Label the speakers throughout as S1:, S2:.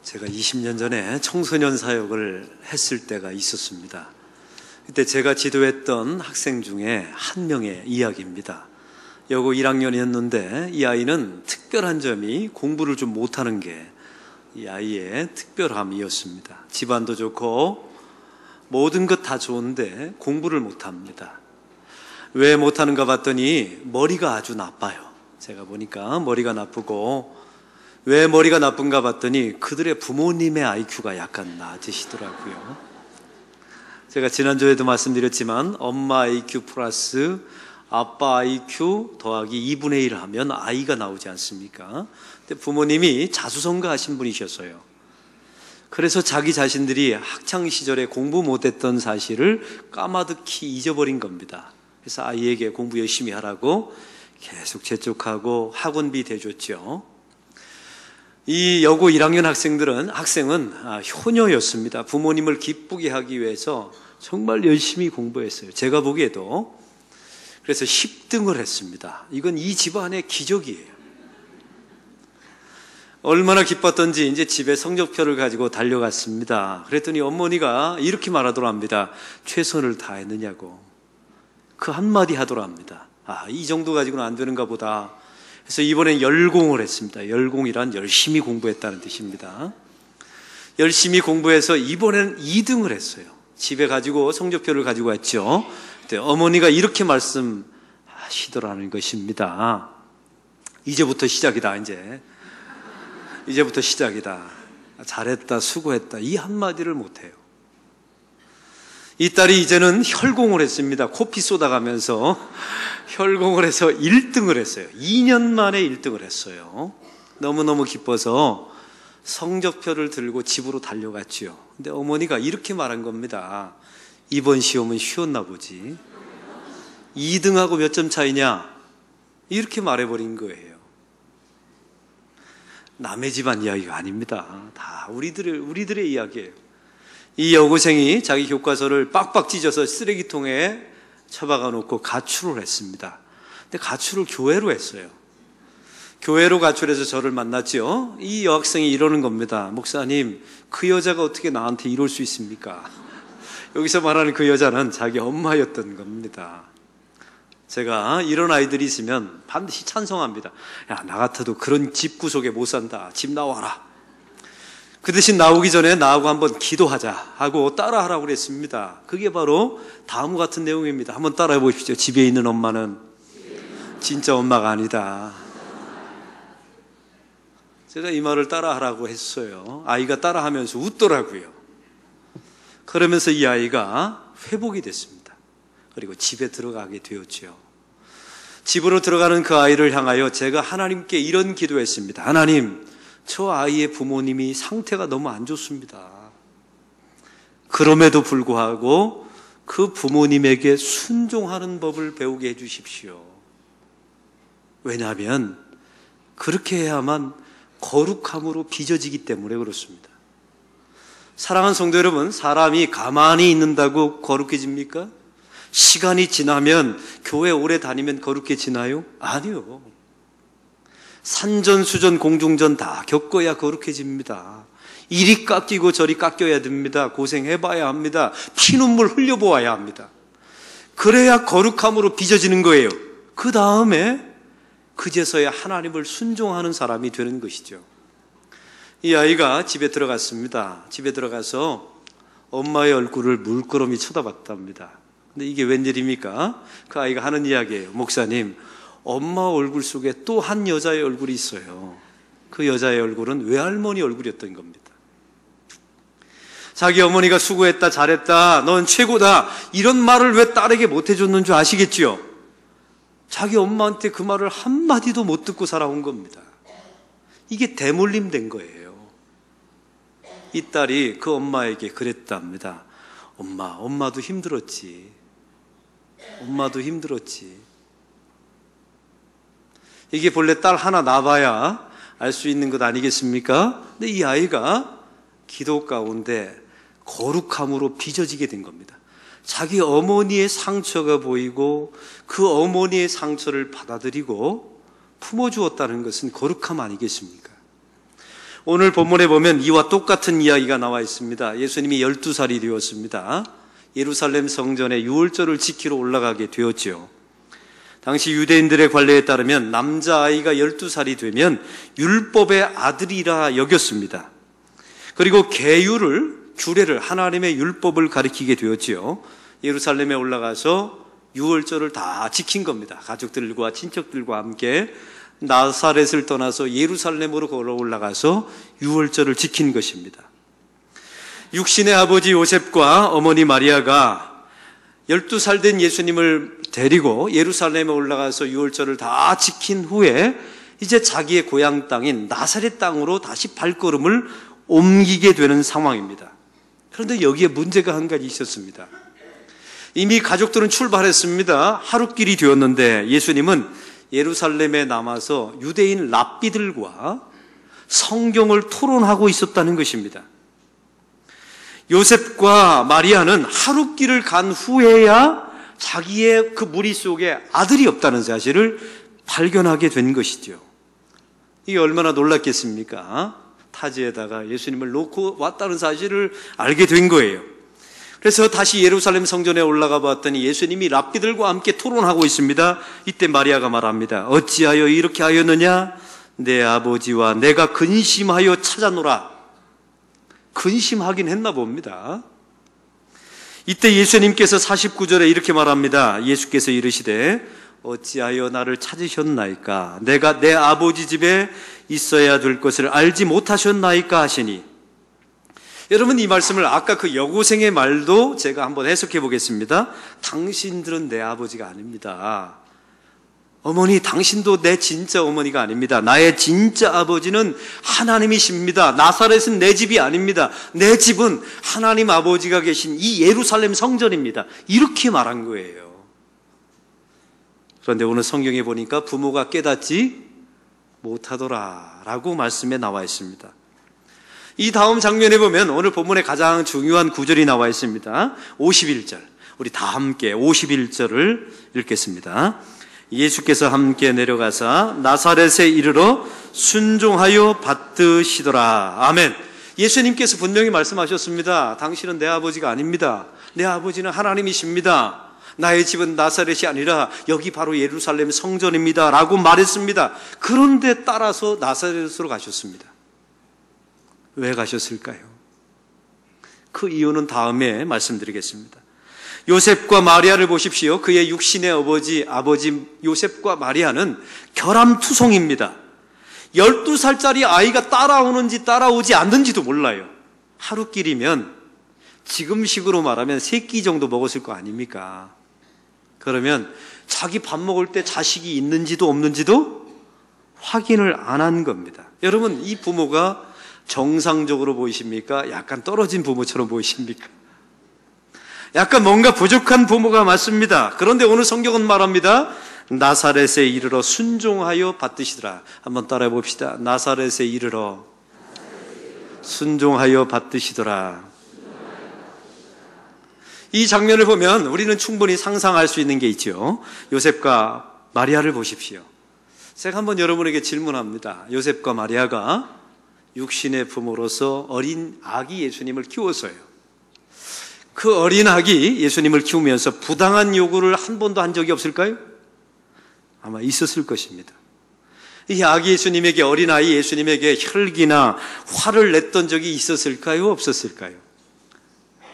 S1: 제가 20년 전에 청소년 사역을 했을 때가 있었습니다. 그때 제가 지도했던 학생 중에 한 명의 이야기입니다. 여고 1학년이었는데 이 아이는 특별한 점이 공부를 좀 못하는 게 이 아이의 특별함이었습니다. 집안도 좋고 모든 것 다 좋은데 공부를 못합니다. 왜 못하는가 봤더니 머리가 아주 나빠요. 제가 보니까 머리가 나쁘고, 왜 머리가 나쁜가 봤더니 그들의 부모님의 IQ가 약간 낮으시더라고요. 제가 지난주에도 말씀드렸지만 엄마 IQ 플러스 아빠 IQ 더하기 2분의 1 하면 아이가 나오지 않습니까? 근데 부모님이 자수성가하신 분이셨어요. 그래서 자기 자신들이 학창시절에 공부 못했던 사실을 까마득히 잊어버린 겁니다. 그래서 아이에게 공부 열심히 하라고 계속 재촉하고 학원비 대줬죠. 이 여고 1학년 학생은 효녀였습니다. 부모님을 기쁘게 하기 위해서 정말 열심히 공부했어요. 제가 보기에도. 그래서 10등을 했습니다. 이건 이 집안의 기적이에요. 얼마나 기뻤던지 이제 집에 성적표를 가지고 달려갔습니다. 그랬더니 어머니가 이렇게 말하더랍니다. 최선을 다했느냐고. 그 한마디 하더랍니다. 이 정도 가지고는 안 되는가 보다. 그래서 이번엔 열공을 했습니다. 열공이란 열심히 공부했다는 뜻입니다. 열심히 공부해서 이번에는 2등을 했어요. 집에 가지고 성적표를 가지고 왔죠. 어머니가 이렇게 말씀하시더라는 것입니다. 이제부터 시작이다. 이제부터 시작이다. 잘했다, 수고했다. 이 한마디를 못해요. 이 딸이 이제는 혈공을 했습니다. 코피 쏟아가면서 혈공을 해서 1등을 했어요. 2년 만에 1등을 했어요. 너무너무 기뻐서 성적표를 들고 집으로 달려갔지요. 근데 어머니가 이렇게 말한 겁니다. 이번 시험은 쉬웠나 보지. 2등하고 몇 점 차이냐? 이렇게 말해버린 거예요. 남의 집안 이야기가 아닙니다. 다 우리들의 이야기예요. 이 여고생이 자기 교과서를 빡빡 찢어서 쓰레기통에 처박아 놓고 가출을 했습니다. 근데 가출을 교회로 했어요. 교회로 가출해서 저를 만났죠. 이 여학생이 이러는 겁니다. 목사님, 그 여자가 어떻게 나한테 이럴 수 있습니까? 여기서 말하는 그 여자는 자기 엄마였던 겁니다. 제가 이런 아이들이 있으면 반드시 찬성합니다. 야, 나 같아도 그런 집 구석에 못 산다. 집 나와라. 그 대신 나오기 전에 나하고 한번 기도하자 하고 따라하라고 그랬습니다. 그게 바로 다음과 같은 내용입니다. 한번 따라해 보십시오. 집에 있는 엄마는 진짜 엄마가 아니다. 제가 이 말을 따라하라고 했어요. 아이가 따라하면서 웃더라고요. 그러면서 이 아이가 회복이 됐습니다. 그리고 집에 들어가게 되었죠. 집으로 들어가는 그 아이를 향하여 제가 하나님께 이런 기도했습니다. 하나님, 저 아이의 부모님이 상태가 너무 안 좋습니다. 그럼에도 불구하고 그 부모님에게 순종하는 법을 배우게 해주십시오. 왜냐하면 그렇게 해야만 거룩함으로 빚어지기 때문에 그렇습니다. 사랑하는 성도 여러분, 사람이 가만히 있는다고 거룩해집니까? 시간이 지나면, 교회 오래 다니면 거룩해지나요? 아니요. 산전수전 공중전 다 겪어야 거룩해집니다. 이리 깎이고 저리 깎여야 됩니다. 고생해봐야 합니다. 피눈물 흘려보아야 합니다. 그래야 거룩함으로 빚어지는 거예요. 그 다음에 그제서야 하나님을 순종하는 사람이 되는 것이죠. 이 아이가 집에 들어갔습니다. 집에 들어가서 엄마의 얼굴을 물끄러미 쳐다봤답니다. 근데 이게 웬일입니까? 그 아이가 하는 이야기예요. 목사님, 엄마 얼굴 속에 또 한 여자의 얼굴이 있어요. 그 여자의 얼굴은 외할머니 얼굴이었던 겁니다. 자기 어머니가 수고했다, 잘했다, 넌 최고다, 이런 말을 왜 딸에게 못 해줬는 줄 아시겠지요? 자기 엄마한테 그 말을 한마디도 못 듣고 살아온 겁니다. 이게 대물림 된 거예요. 이 딸이 그 엄마에게 그랬답니다. 엄마도 힘들었지. 엄마도 힘들었지. 이게 본래 딸 하나 낳아봐야 알 수 있는 것 아니겠습니까? 근데 이 아이가 기도 가운데 거룩함으로 빚어지게 된 겁니다. 자기 어머니의 상처가 보이고 그 어머니의 상처를 받아들이고 품어주었다는 것은 거룩함 아니겠습니까? 오늘 본문에 보면 이와 똑같은 이야기가 나와 있습니다. 예수님이 12살이 되었습니다. 예루살렘 성전에 유월절을 지키러 올라가게 되었죠. 당시 유대인들의 관례에 따르면 남자아이가 12살이 되면 율법의 아들이라 여겼습니다. 그리고 규례를 하나님의 율법을 가리키게 되었지요. 예루살렘에 올라가서 유월절을 다 지킨 겁니다. 가족들과 친척들과 함께 나사렛을 떠나서 예루살렘으로 걸어 올라가서 유월절을 지킨 것입니다. 육신의 아버지 요셉과 어머니 마리아가 12살 된 예수님을 데리고 예루살렘에 올라가서 유월절을 다 지킨 후에 이제 자기의 고향 땅인 나사렛 땅으로 다시 발걸음을 옮기게 되는 상황입니다. 그런데 여기에 문제가 한 가지 있었습니다. 이미 가족들은 출발했습니다. 하루길이 되었는데 예수님은 예루살렘에 남아서 유대인 랍비들과 성경을 토론하고 있었다는 것입니다. 요셉과 마리아는 하루길을 간 후에야 자기의 그 무리 속에 아들이 없다는 사실을 발견하게 된 것이죠. 이게 얼마나 놀랐겠습니까? 타지에다가 예수님을 놓고 왔다는 사실을 알게 된 거예요. 그래서 다시 예루살렘 성전에 올라가 봤더니 예수님이 랍비들과 함께 토론하고 있습니다. 이때 마리아가 말합니다. 어찌하여 이렇게 하였느냐? 내 아버지와 내가 근심하여 찾아노라. 근심하긴 했나 봅니다. 이때 예수님께서 49절에 이렇게 말합니다. 예수께서 이르시되 어찌하여 나를 찾으셨나이까? 내가 내 아버지 집에 있어야 될 것을 알지 못하셨나이까 하시니. 여러분, 이 말씀을 아까 그 여고생의 말도 제가 한번 해석해 보겠습니다. 당신들은 내 아버지가 아닙니다. 어머니, 당신도 내 진짜 어머니가 아닙니다. 나의 진짜 아버지는 하나님이십니다. 나사렛은 내 집이 아닙니다. 내 집은 하나님 아버지가 계신 이 예루살렘 성전입니다. 이렇게 말한 거예요. 그런데 오늘 성경에 보니까 부모가 깨닫지 못하더라라고 말씀에 나와 있습니다. 이 다음 장면에 보면 오늘 본문에 가장 중요한 구절이 나와 있습니다. 51절. 우리 다 함께 51절을 읽겠습니다. 예수께서 함께 내려가사 나사렛에 이르러 순종하여 받드시더라. 아멘. 예수님께서 분명히 말씀하셨습니다. 당신은 내 아버지가 아닙니다. 내 아버지는 하나님이십니다. 나의 집은 나사렛이 아니라 여기 바로 예루살렘 성전입니다 라고 말했습니다. 그런데 따라서 나사렛으로 가셨습니다. 왜 가셨을까요? 그 이유는 다음에 말씀드리겠습니다. 요셉과 마리아를 보십시오. 그의 육신의 아버지 요셉과 마리아는 결함투성입니다. 12살짜리 아이가 따라오는지 따라오지 않는지도 몰라요. 하루길이면 지금식으로 말하면 3끼 정도 먹었을 거 아닙니까? 그러면 자기 밥 먹을 때 자식이 있는지도 없는지도 확인을 안 한 겁니다. 여러분, 이 부모가 정상적으로 보이십니까? 약간 떨어진 부모처럼 보이십니까? 약간 뭔가 부족한 부모가 맞습니다. 그런데 오늘 성경은 말합니다. 나사렛에 이르러 순종하여 받드시더라. 한번 따라해 봅시다. 나사렛에 이르러 순종하여 받드시더라. 이 장면을 보면 우리는 충분히 상상할 수 있는 게 있죠. 요셉과 마리아를 보십시오. 제가 한번 여러분에게 질문합니다. 요셉과 마리아가 육신의 부모로서 어린 아기 예수님을 키워서요. 그 어린 아기 예수님을 키우면서 부당한 요구를 한 번도 한 적이 없을까요? 아마 있었을 것입니다. 이 아기 예수님에게, 어린아이 예수님에게 혈기나 화를 냈던 적이 있었을까요? 없었을까요?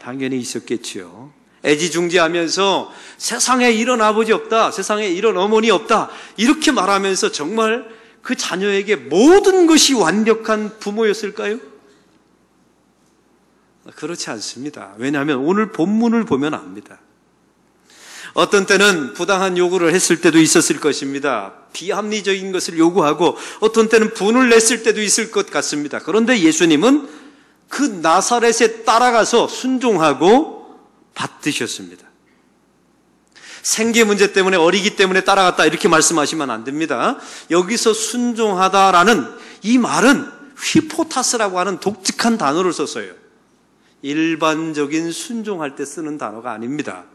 S1: 당연히 있었겠지요. 애지중지하면서 세상에 이런 아버지 없다, 세상에 이런 어머니 없다, 이렇게 말하면서 정말 그 자녀에게 모든 것이 완벽한 부모였을까요? 그렇지 않습니다. 왜냐하면 오늘 본문을 보면 압니다. 어떤 때는 부당한 요구를 했을 때도 있었을 것입니다. 비합리적인 것을 요구하고 어떤 때는 분을 냈을 때도 있을 것 같습니다. 그런데 예수님은 그 나사렛에 따라가서 순종하고 받드셨습니다. 생계 문제 때문에, 어리기 때문에 따라갔다 이렇게 말씀하시면 안 됩니다. 여기서 순종하다라는 이 말은 휘포타스라고 하는 독특한 단어를 썼어요. 일반적인 순종할 때 쓰는 단어가 아닙니다.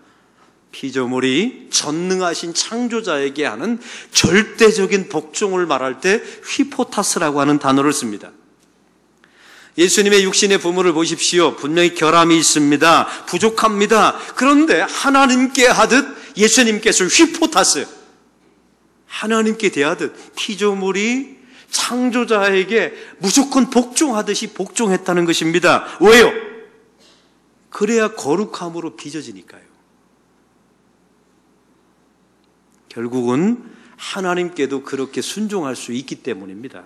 S1: 피조물이 전능하신 창조자에게 하는 절대적인 복종을 말할 때 휘포타스라고 하는 단어를 씁니다. 예수님의 육신의 부모를 보십시오. 분명히 결함이 있습니다. 부족합니다. 그런데 하나님께 하듯 예수님께서 휘포탔어요. 하나님께 대하듯 피조물이 창조자에게 무조건 복종하듯이 복종했다는 것입니다. 왜요? 그래야 거룩함으로 빚어지니까요. 결국은 하나님께도 그렇게 순종할 수 있기 때문입니다.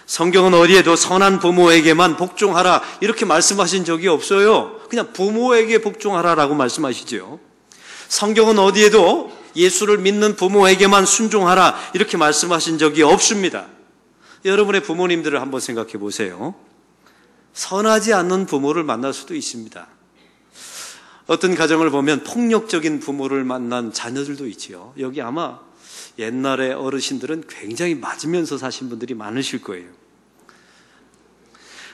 S1: 성경은 어디에도 선한 부모에게만 복종하라 이렇게 말씀하신 적이 없어요. 그냥 부모에게 복종하라라고 말씀하시죠. 성경은 어디에도 예수를 믿는 부모에게만 순종하라 이렇게 말씀하신 적이 없습니다. 여러분의 부모님들을 한번 생각해 보세요. 선하지 않는 부모를 만날 수도 있습니다. 어떤 가정을 보면 폭력적인 부모를 만난 자녀들도 있지요. 여기 아마 옛날에 어르신들은 굉장히 맞으면서 사신 분들이 많으실 거예요.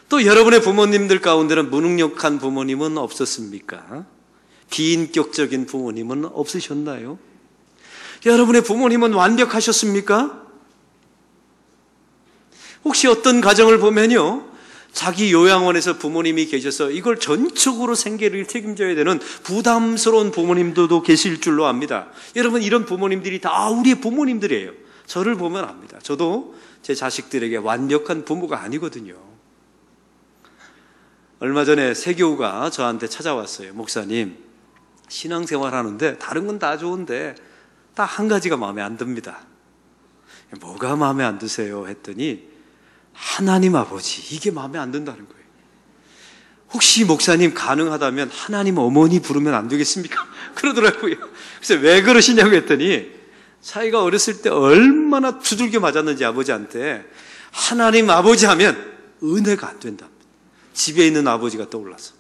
S1: 또 여러분의 부모님들 가운데는 무능력한 부모님은 없었습니까? 비인격적인 부모님은 없으셨나요? 여러분의 부모님은 완벽하셨습니까? 혹시 어떤 가정을 보면요, 자기 요양원에서 부모님이 계셔서 이걸 전적으로 생계를 책임져야 되는 부담스러운 부모님들도 계실 줄로 압니다. 여러분, 이런 부모님들이 다 우리의 부모님들이에요. 저를 보면 압니다. 저도 제 자식들에게 완벽한 부모가 아니거든요. 얼마 전에 세교우가 저한테 찾아왔어요. 목사님, 신앙생활 하는데 다른 건 다 좋은데 딱 한 가지가 마음에 안 듭니다. 뭐가 마음에 안 드세요? 했더니 하나님 아버지, 이게 마음에 안 든다는 거예요. 혹시 목사님 가능하다면 하나님 어머니 부르면 안 되겠습니까? 그러더라고요. 그래서 왜 그러시냐고 했더니 자기가 어렸을 때 얼마나 두들겨 맞았는지 아버지한테 하나님 아버지 하면 은혜가 안 된답니다. 집에 있는 아버지가 떠올라서.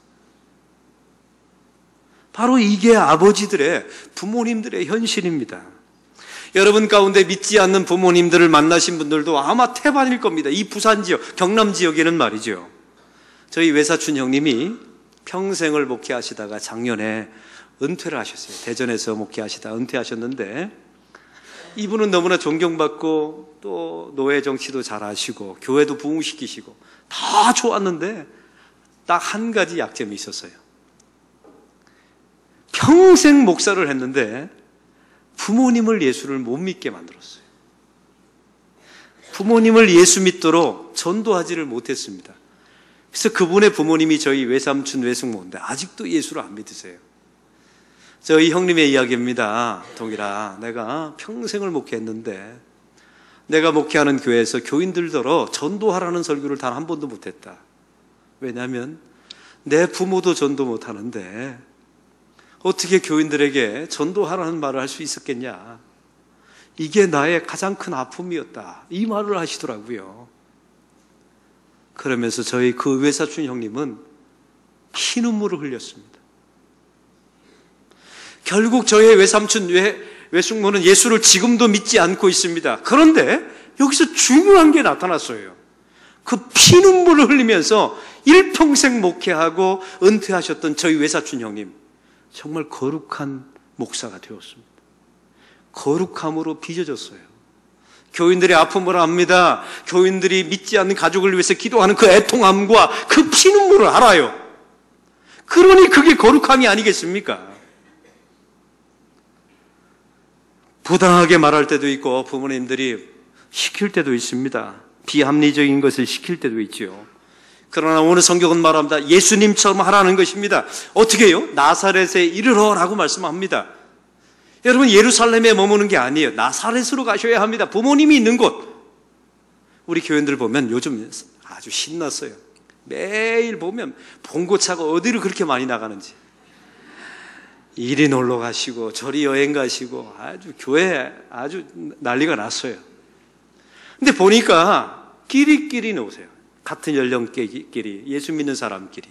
S1: 바로 이게 아버지들의, 부모님들의 현실입니다. 여러분 가운데 믿지 않는 부모님들을 만나신 분들도 아마 태반일 겁니다. 이 부산 지역, 경남 지역에는 말이죠. 저희 외사촌 형님이 평생을 목회하시다가 작년에 은퇴를 하셨어요. 대전에서 목회하시다 은퇴하셨는데, 이분은 너무나 존경받고 또 노예 정치도 잘 하시고 교회도 부흥시키시고 다 좋았는데 딱 한 가지 약점이 있었어요. 평생 목사를 했는데 부모님을 예수를 못 믿게 만들었어요. 부모님을 예수 믿도록 전도하지를 못했습니다. 그래서 그분의 부모님이 저희 외삼촌 외숙모인데 아직도 예수를 안 믿으세요. 저희 형님의 이야기입니다. 동일아, 내가 평생을 목회했는데 내가 목회하는 교회에서 교인들더러 전도하라는 설교를 단 한 번도 못했다. 왜냐하면 내 부모도 전도 못하는데 어떻게 교인들에게 전도하라는 말을 할 수 있었겠냐. 이게 나의 가장 큰 아픔이었다. 이 말을 하시더라고요. 그러면서 저희 그 외사촌 형님은 피눈물을 흘렸습니다. 결국 저의 외삼촌 외숙모는 예수를 지금도 믿지 않고 있습니다. 그런데 여기서 중요한 게 나타났어요. 그 피눈물을 흘리면서 일평생 목회하고 은퇴하셨던 저희 외사촌 형님, 정말 거룩한 목사가 되었습니다. 거룩함으로 빚어졌어요. 교인들의 아픔을 압니다. 교인들이 믿지 않는 가족을 위해서 기도하는 그 애통함과 그 피눈물을 알아요. 그러니 그게 거룩함이 아니겠습니까? 부당하게 말할 때도 있고 부모님들이 시킬 때도 있습니다. 비합리적인 것을 시킬 때도 있죠. 그러나 오늘 성경은 말합니다. 예수님처럼 하라는 것입니다. 어떻게 해요? 나사렛에 이르러라고 말씀합니다. 여러분, 예루살렘에 머무는 게 아니에요. 나사렛으로 가셔야 합니다. 부모님이 있는 곳. 우리 교인들 보면 요즘 아주 신났어요. 매일 보면 봉고차가 어디로 그렇게 많이 나가는지. 이리 놀러 가시고 저리 여행 가시고 아주 교회 아주 난리가 났어요. 근데 보니까 끼리끼리 오세요. 같은 연령대끼리, 예수 믿는 사람끼리.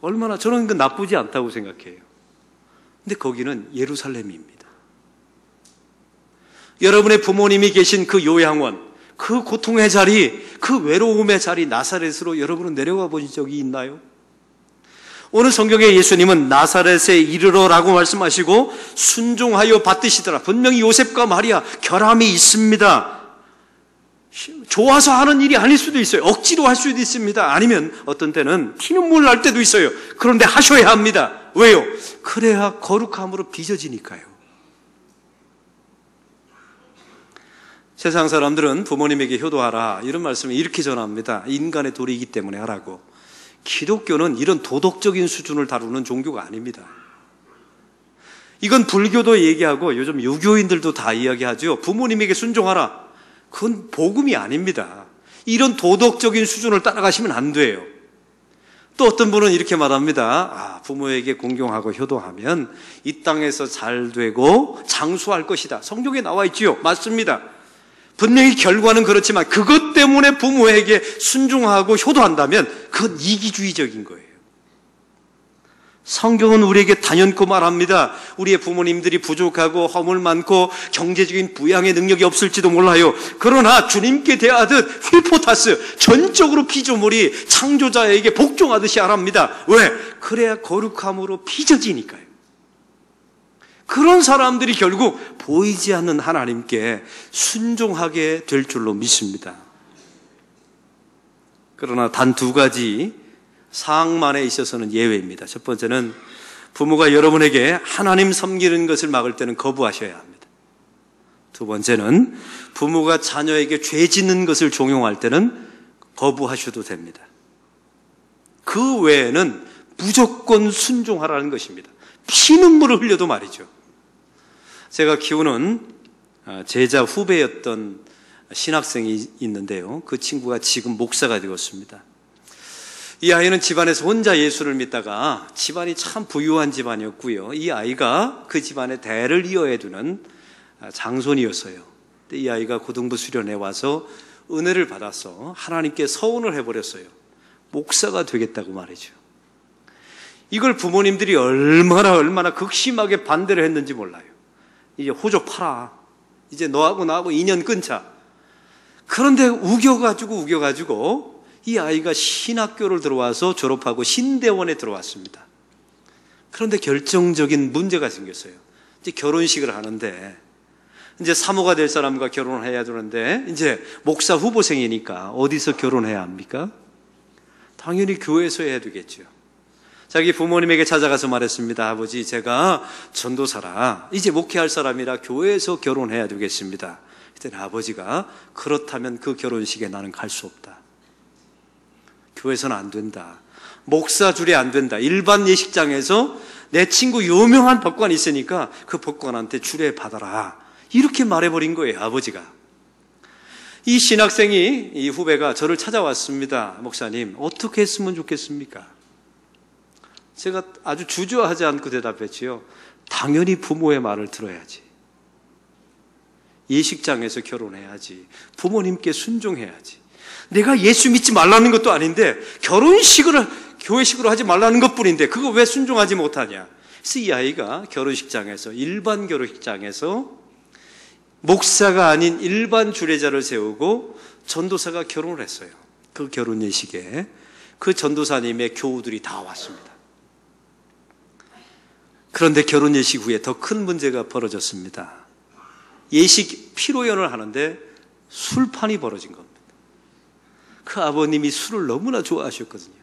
S1: 얼마나, 저는 그 나쁘지 않다고 생각해요. 근데 거기는 예루살렘입니다. 여러분의 부모님이 계신 그 요양원, 그 고통의 자리, 그 외로움의 자리 나사렛으로 여러분은 내려가 보신 적이 있나요? 오늘 성경에 예수님은 나사렛에 이르러라고 말씀하시고 순종하여 받드시더라. 분명히 요셉과 마리아 결함이 있습니다. 좋아서 하는 일이 아닐 수도 있어요. 억지로 할 수도 있습니다. 아니면 어떤 때는 피눈물 날 때도 있어요. 그런데 하셔야 합니다. 왜요? 그래야 거룩함으로 빚어지니까요. 세상 사람들은 부모님에게 효도하라 이런 말씀을 이렇게 전합니다. 인간의 도리이기 때문에 하라고. 기독교는 이런 도덕적인 수준을 다루는 종교가 아닙니다. 이건 불교도 얘기하고 요즘 유교인들도 다 이야기하죠. 부모님에게 순종하라. 그건 복음이 아닙니다. 이런 도덕적인 수준을 따라가시면 안 돼요. 또 어떤 분은 이렇게 말합니다. 부모에게 공경하고 효도하면 이 땅에서 잘 되고 장수할 것이다. 성경에 나와 있지요. 맞습니다. 분명히 결과는 그렇지만 그것 때문에 부모에게 순종하고 효도한다면 그건 이기주의적인 거예요. 성경은 우리에게 단연코 말합니다. 우리의 부모님들이 부족하고 허물 많고 경제적인 부양의 능력이 없을지도 몰라요. 그러나 주님께 대하듯 휠포타스, 전적으로 피조물이 창조자에게 복종하듯이 하랍니다. 왜? 그래야 거룩함으로 빚어지니까요. 그런 사람들이 결국 보이지 않는 하나님께 순종하게 될 줄로 믿습니다. 그러나 단 두 가지 사항만에 있어서는 예외입니다. 첫 번째는 부모가 여러분에게 하나님 섬기는 것을 막을 때는 거부하셔야 합니다. 두 번째는 부모가 자녀에게 죄 짓는 것을 종용할 때는 거부하셔도 됩니다. 그 외에는 무조건 순종하라는 것입니다. 피눈물을 흘려도 말이죠. 제가 키우는 제자 후배였던 신학생이 있는데요. 그 친구가 지금 목사가 되었습니다. 이 아이는 집안에서 혼자 예수를 믿다가 집안이 참 부유한 집안이었고요. 이 아이가 그 집안의 대를 이어해 두는 장손이었어요. 이 아이가 고등부 수련회 와서 은혜를 받아서 하나님께 서원을 해버렸어요. 목사가 되겠다고 말이죠. 이걸 부모님들이 얼마나 극심하게 반대를 했는지 몰라요. 이제 호조 팔아. 이제 너하고 나하고 인연 끊자. 그런데 우겨가지고 이 아이가 신학교를 들어와서 졸업하고 신대원에 들어왔습니다. 그런데 결정적인 문제가 생겼어요. 이제 결혼식을 하는데 이제 사모가 될 사람과 결혼을 해야 되는데 이제 목사 후보생이니까 어디서 결혼해야 합니까? 당연히 교회에서 해야 되겠죠. 자기 부모님에게 찾아가서 말했습니다. 아버지, 제가 전도사라 이제 목회할 사람이라 교회에서 결혼해야 되겠습니다. 그때 아버지가 그렇다면 그 결혼식에 나는 갈 수 없다. 교회에서는 안 된다. 목사줄이 안 된다. 일반 예식장에서 내 친구 유명한 법관이 있으니까 그 법관한테 주례 받아라. 이렇게 말해버린 거예요, 아버지가. 이 신학생이, 이 후배가 저를 찾아왔습니다. 목사님, 어떻게 했으면 좋겠습니까? 제가 아주 주저하지 않고 대답했지요. 당연히 부모의 말을 들어야지. 예식장에서 결혼해야지. 부모님께 순종해야지. 내가 예수 믿지 말라는 것도 아닌데 결혼식을 교회식으로 하지 말라는 것뿐인데 그거 왜 순종하지 못하냐. 그래서 이 아이가 결혼식장에서, 일반 결혼식장에서 목사가 아닌 일반 주례자를 세우고 전도사가 결혼을 했어요. 그 결혼 예식에 그 전도사님의 교우들이 다 왔습니다. 그런데 결혼 예식 후에 더 큰 문제가 벌어졌습니다. 예식 피로연을 하는데 술판이 벌어진 겁니다. 그 아버님이 술을 너무나 좋아하셨거든요.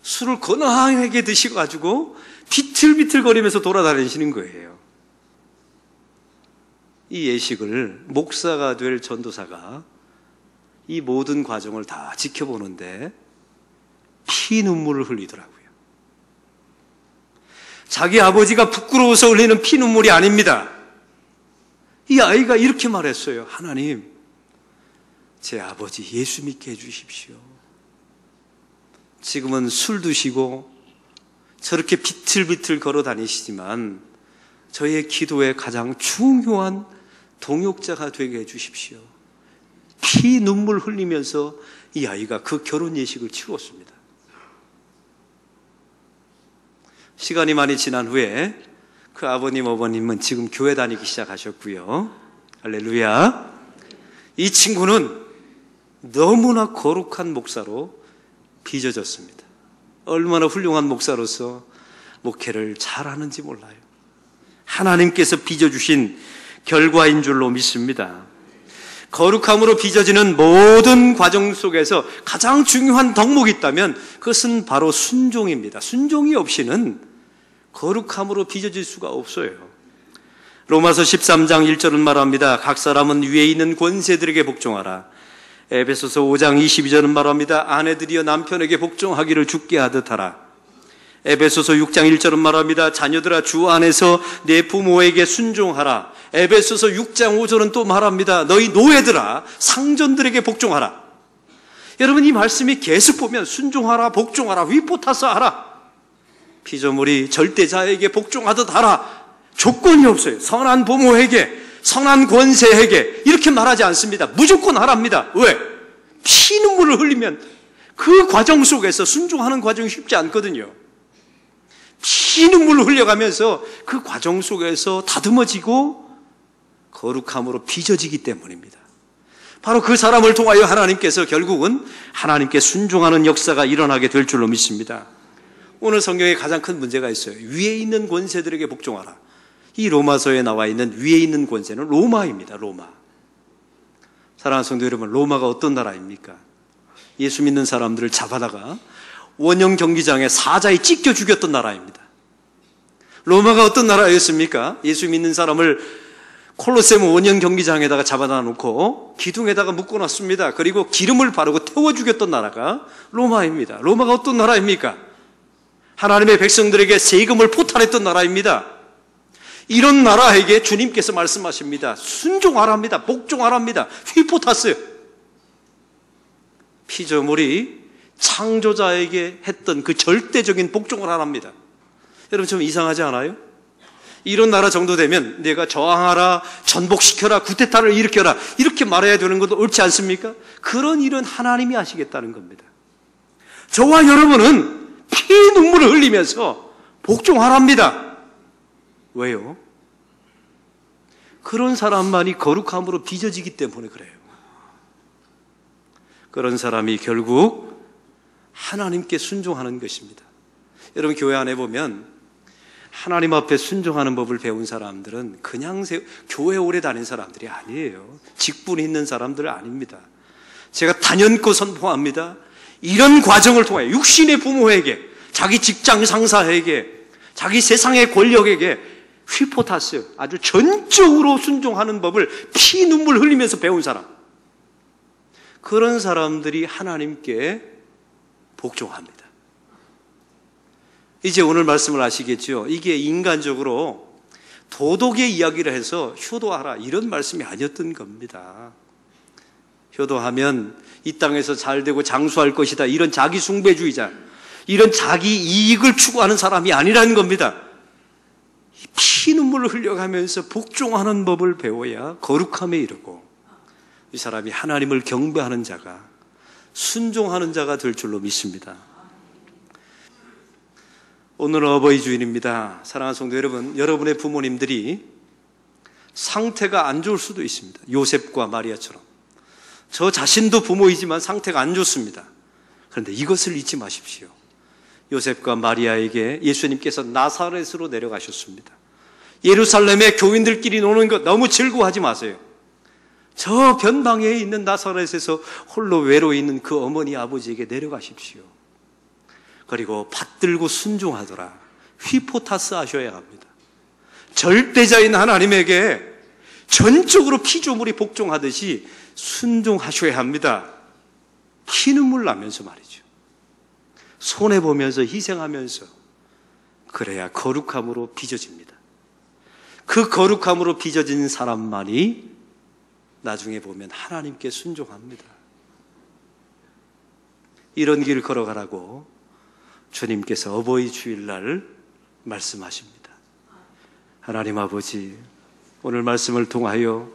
S1: 술을 건강하게 드셔가지고 비틀비틀거리면서 돌아다니시는 거예요. 이 예식을 목사가 될 전도사가 이 모든 과정을 다 지켜보는데 피눈물을 흘리더라고요. 자기 아버지가 부끄러워서 흘리는 피눈물이 아닙니다. 이 아이가 이렇게 말했어요. 하나님, 제 아버지 예수 믿게 해주십시오. 지금은 술 드시고 저렇게 비틀비틀 걸어 다니시지만 저의 기도에 가장 중요한 동역자가 되게 해주십시오. 피눈물 흘리면서 이 아이가 그 결혼 예식을 치루었습니다. 시간이 많이 지난 후에 그 아버님, 어머님은 지금 교회 다니기 시작하셨고요. 할렐루야. 이 친구는 너무나 거룩한 목사로 빚어졌습니다. 얼마나 훌륭한 목사로서 목회를 잘하는지 몰라요. 하나님께서 빚어주신 결과인 줄로 믿습니다. 거룩함으로 빚어지는 모든 과정 속에서 가장 중요한 덕목이 있다면 그것은 바로 순종입니다. 순종이 없이는 거룩함으로 빚어질 수가 없어요. 로마서 13장 1절은 말합니다. 각 사람은 위에 있는 권세들에게 복종하라. 에베소서 5장 22절은 말합니다. 아내들이여 남편에게 복종하기를 주께 하듯 하라. 에베소서 6장 1절은 말합니다. 자녀들아 주 안에서 내 부모에게 순종하라. 에베소서 6장 5절은 또 말합니다. 너희 노예들아 상전들에게 복종하라. 여러분, 이 말씀이 계속 보면 순종하라, 복종하라, 휘포타서 하라, 피조물이 절대자에게 복종하듯 하라. 조건이 없어요. 선한 부모에게, 선한 권세에게 이렇게 말하지 않습니다. 무조건 하랍니다. 왜? 피눈물을 흘리면 그 과정 속에서 순종하는 과정이 쉽지 않거든요. 피눈물을 흘려가면서 그 과정 속에서 다듬어지고 거룩함으로 빚어지기 때문입니다. 바로 그 사람을 통하여 하나님께서 결국은 하나님께 순종하는 역사가 일어나게 될 줄로 믿습니다. 오늘 성경에 가장 큰 문제가 있어요. 위에 있는 권세들에게 복종하라. 이 로마서에 나와 있는 위에 있는 권세는 로마입니다. 로마. 사랑하는 성도 여러분, 로마가 어떤 나라입니까? 예수 믿는 사람들을 잡아다가 원형 경기장에 사자에 찢겨 죽였던 나라입니다. 로마가 어떤 나라였습니까? 예수 믿는 사람을 콜로세움 원형 경기장에다가 잡아다 놓고 기둥에다가 묶어놨습니다. 그리고 기름을 바르고 태워 죽였던 나라가 로마입니다. 로마가 어떤 나라입니까? 하나님의 백성들에게 세금을 포탈했던 나라입니다. 이런 나라에게 주님께서 말씀하십니다. 순종하랍니다. 복종하랍니다. 휘포타스. 피조물이 창조자에게 했던 그 절대적인 복종을 하랍니다. 여러분, 좀 이상하지 않아요? 이런 나라 정도 되면 내가 저항하라, 전복시켜라, 구테타를 일으켜라 이렇게 말해야 되는 것도 옳지 않습니까? 그런 일은 하나님이 하시겠다는 겁니다. 저와 여러분은 피눈물을 흘리면서 복종하랍니다. 왜요? 그런 사람만이 거룩함으로 빚어지기 때문에 그래요. 그런 사람이 결국 하나님께 순종하는 것입니다. 여러분, 교회 안에 보면 하나님 앞에 순종하는 법을 배운 사람들은 그냥 교회 오래 다닌 사람들이 아니에요. 직분이 있는 사람들 아닙니다. 제가 단연코 선포합니다. 이런 과정을 통해 육신의 부모에게, 자기 직장 상사에게, 자기 세상의 권력에게 휘포타스, 아주 전적으로 순종하는 법을 피눈물 흘리면서 배운 사람, 그런 사람들이 하나님께 복종합니다. 이제 오늘 말씀을 아시겠죠? 이게 인간적으로 도덕의 이야기를 해서 효도하라 이런 말씀이 아니었던 겁니다. 효도하면 이 땅에서 잘되고 장수할 것이다 이런 자기 숭배주의자, 이런 자기 이익을 추구하는 사람이 아니라는 겁니다. 피눈물을 흘려가면서 복종하는 법을 배워야 거룩함에 이르고 이 사람이 하나님을 경배하는 자가, 순종하는 자가 될 줄로 믿습니다. 오늘은 어버이 주일입니다. 사랑하는 성도 여러분, 여러분의 부모님들이 상태가 안 좋을 수도 있습니다. 요셉과 마리아처럼. 저 자신도 부모이지만 상태가 안 좋습니다. 그런데 이것을 잊지 마십시오. 요셉과 마리아에게 예수님께서 나사렛으로 내려가셨습니다. 예루살렘의 교인들끼리 노는 것 너무 즐거워하지 마세요. 저 변방에 있는 나사렛에서 홀로 외로이 있는 그 어머니 아버지에게 내려가십시오. 그리고 받들고 순종하더라. 휘포타스 하셔야 합니다. 절대자인 하나님에게 전적으로 피조물이 복종하듯이 순종하셔야 합니다. 피눈물 나면서 말이죠. 손해보면서 희생하면서, 그래야 거룩함으로 빚어집니다. 그 거룩함으로 빚어진 사람만이 나중에 보면 하나님께 순종합니다. 이런 길 걸어가라고 주님께서 어버이 주일날 말씀하십니다. 하나님 아버지, 오늘 말씀을 통하여